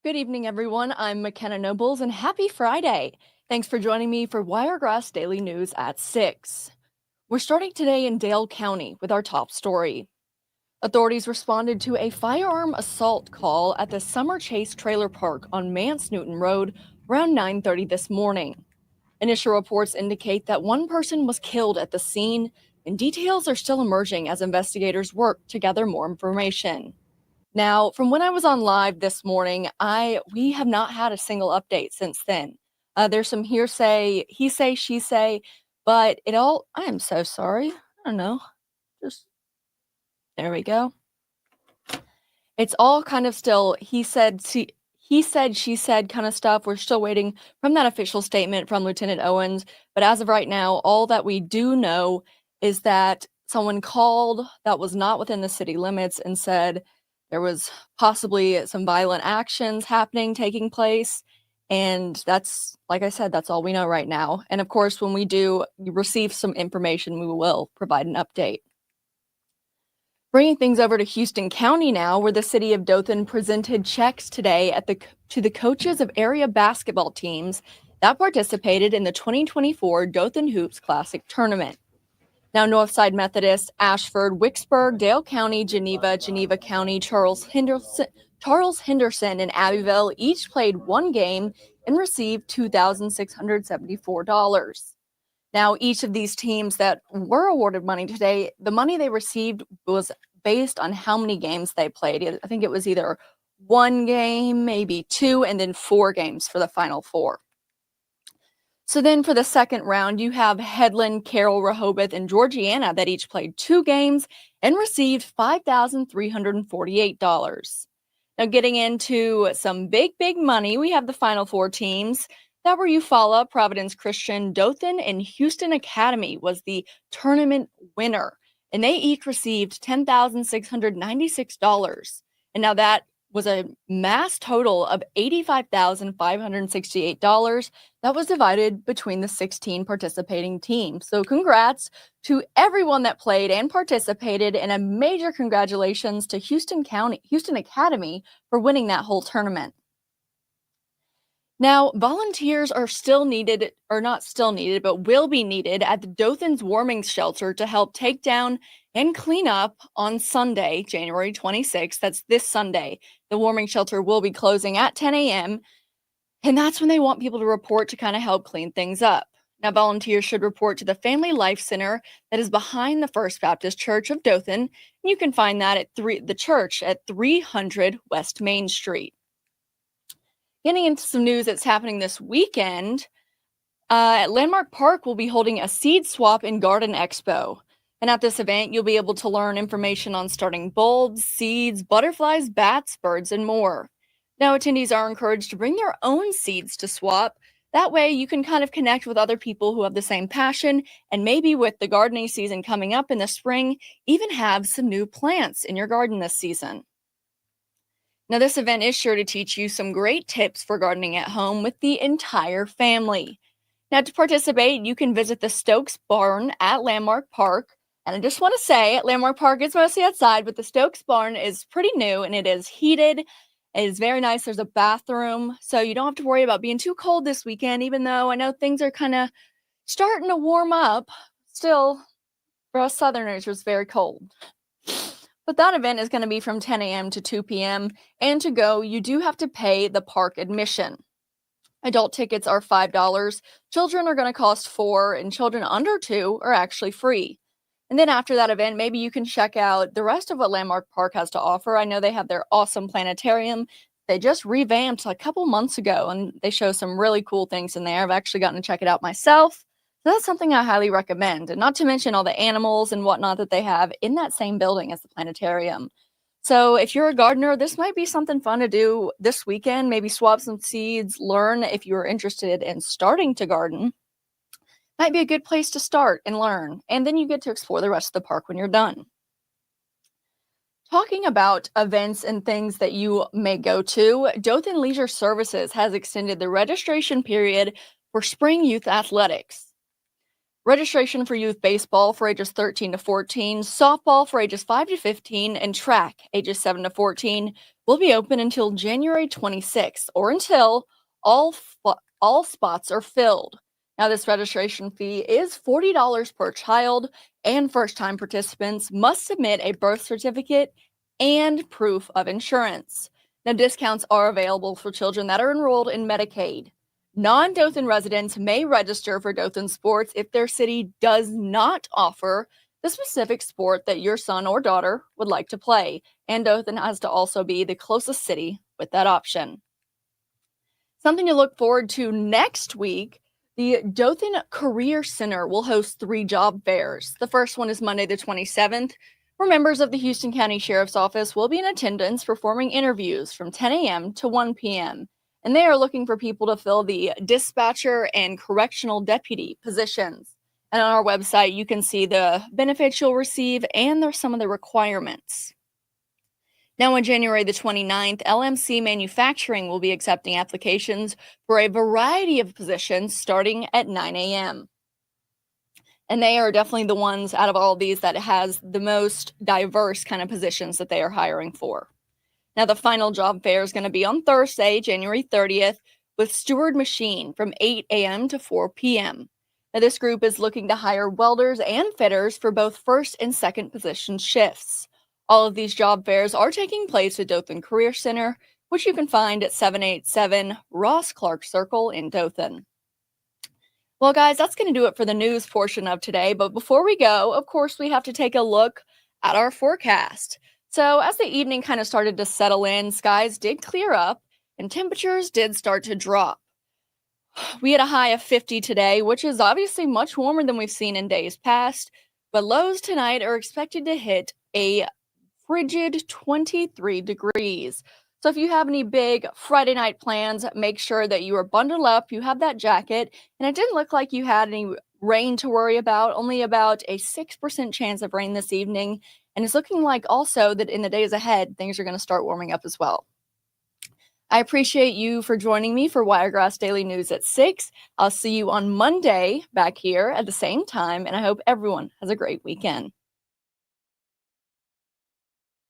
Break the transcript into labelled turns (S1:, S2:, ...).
S1: Good evening, everyone. I'm McKenna Nobles, and happy Friday. Thanks for joining me for Wiregrass Daily News at 6. We're starting today in Dale County with our top story. Authorities responded to a firearm assault call at the Summer Chase Trailer Park on Mance Newton Road around 9:30 this morning. Initial reports indicate that one person was killed at the scene, and details are still emerging as investigators work to gather more information. Now, from when I was on live this morning, we have not had a single update since then. There's some hearsay, he say, she say, but I am so sorry. I don't know. Just there we go. It's all kind of still he said, she said kind of stuff. We're still waiting from that official statement from Lieutenant Owens. But as of right now, all that we do know is that someone called that was not within the city limits and said there was possibly some violent actions taking place. And that's, like I said, that's all we know right now. And of course, when we do receive some information, we will provide an update. Bringing things over to Houston County now, where the city of Dothan presented checks today to the coaches of area basketball teams that participated in the 2024 Dothan Hoops Classic Tournament. Now, Northside Methodist, Ashford, Wicksburg, Dale County, Geneva County, Charles Henderson, and Abbeville each played one game and received $2,674. Now, each of these teams that were awarded money today, the money they received was based on how many games they played. I think it was either one game, maybe two, and then 4 games for the final 4. So then for the second round, you have Headland, Carroll, Rehoboth, and Georgiana that each played 2 games and received $5,348. Now, getting into some big money, we have the final 4 teams. That were Eufaula, Providence Christian, Dothan, and Houston Academy was the tournament winner, and they each received $10,696. And now that was a mass total of $85,568 that was divided between the 16 participating teams. So congrats to everyone that played and participated, and a major congratulations to Houston Academy for winning that whole tournament. Now, volunteers are still needed, or not still needed, but will be needed at the Dothan's warming shelter to help take down and clean up on Sunday, January 26th. That's this Sunday. The warming shelter will be closing at 10 a.m., and that's when they want people to report to kind of help clean things up. Now, volunteers should report to the Family Life Center that is behind the First Baptist Church of Dothan, and you can find that at the church at 300 West Main Street. Getting into some news that's happening this weekend, at Landmark Park will be holding a seed swap and garden expo. And at this event, you'll be able to learn information on starting bulbs, seeds, butterflies, bats, birds, and more. Now, attendees are encouraged to bring their own seeds to swap. That way, you can kind of connect with other people who have the same passion, and maybe with the gardening season coming up in the spring, even have some new plants in your garden this season. Now, this event is sure to teach you some great tips for gardening at home with the entire family. Now, to participate, you can visit the Stokes Barn at Landmark Park. And I just want to say, Landmark Park is mostly outside, but the Stokes Barn is pretty new and it is heated. It is very nice. There's a bathroom, so you don't have to worry about being too cold this weekend, even though I know things are kind of starting to warm up. Still, for us Southerners, it was very cold. But that event is going to be from 10 a.m. to 2 p.m. And to go, you do have to pay the park admission. Adult tickets are $5. Children are going to cost $4, and children under 2 are actually free. And then after that event, maybe you can check out the rest of what Landmark Park has to offer. I know they have their awesome planetarium. They just revamped a couple months ago, and they show some really cool things in there. I've actually gotten to check it out myself. So that's something I highly recommend, and not to mention all the animals and whatnot that they have in that same building as the planetarium. So if you're a gardener, this might be something fun to do this weekend. Maybe swap some seeds, learn if you're interested in starting to garden. Might be a good place to start and learn, and then you get to explore the rest of the park when you're done. Talking about events and things that you may go to, Dothan Leisure Services has extended the registration period for spring youth athletics. Registration for youth baseball for ages 13 to 14, softball for ages 5 to 15, and track ages 7 to 14 will be open until January 26th or until all spots are filled. Now, this registration fee is $40 per child, and first-time participants must submit a birth certificate and proof of insurance. Now, discounts are available for children that are enrolled in Medicaid. Non-Dothan residents may register for Dothan sports if their city does not offer the specific sport that your son or daughter would like to play, and Dothan has to also be the closest city with that option. Something to look forward to next week, the Dothan Career Center will host 3 job fairs. The first one is Monday the 27th, where members of the Houston County Sheriff's Office will be in attendance performing interviews from 10 a.m. to 1 p.m., and they are looking for people to fill the dispatcher and correctional deputy positions. And on our website, you can see the benefits you'll receive and there's some of the requirements. Now, on January the 29th, LMC Manufacturing will be accepting applications for a variety of positions starting at 9 a.m. And they are definitely the ones out of all of these that has the most diverse kind of positions that they are hiring for. Now, the final job fair is going to be on Thursday, January 30th, with Steward Machine from 8 a.m. to 4 p.m. Now, this group is looking to hire welders and fitters for both first and second position shifts. All of these job fairs are taking place at Dothan Career Center, which you can find at 787 Ross Clark Circle in Dothan. Well, guys, that's going to do it for the news portion of today. But before we go, of course, we have to take a look at our forecast. So as the evening kind of started to settle in, skies did clear up and temperatures did start to drop. We had a high of 50 today, which is obviously much warmer than we've seen in days past, but lows tonight are expected to hit a frigid 23 degrees. So if you have any big Friday night plans, make sure that you are bundled up, you have that jacket, and it didn't look like you had any rain to worry about, only about a 6% chance of rain this evening. And it's looking like also that in the days ahead, things are going to start warming up as well. I appreciate you for joining me for Wiregrass Daily News at 6. I'll see you on Monday back here at the same time, and I hope everyone has a great weekend.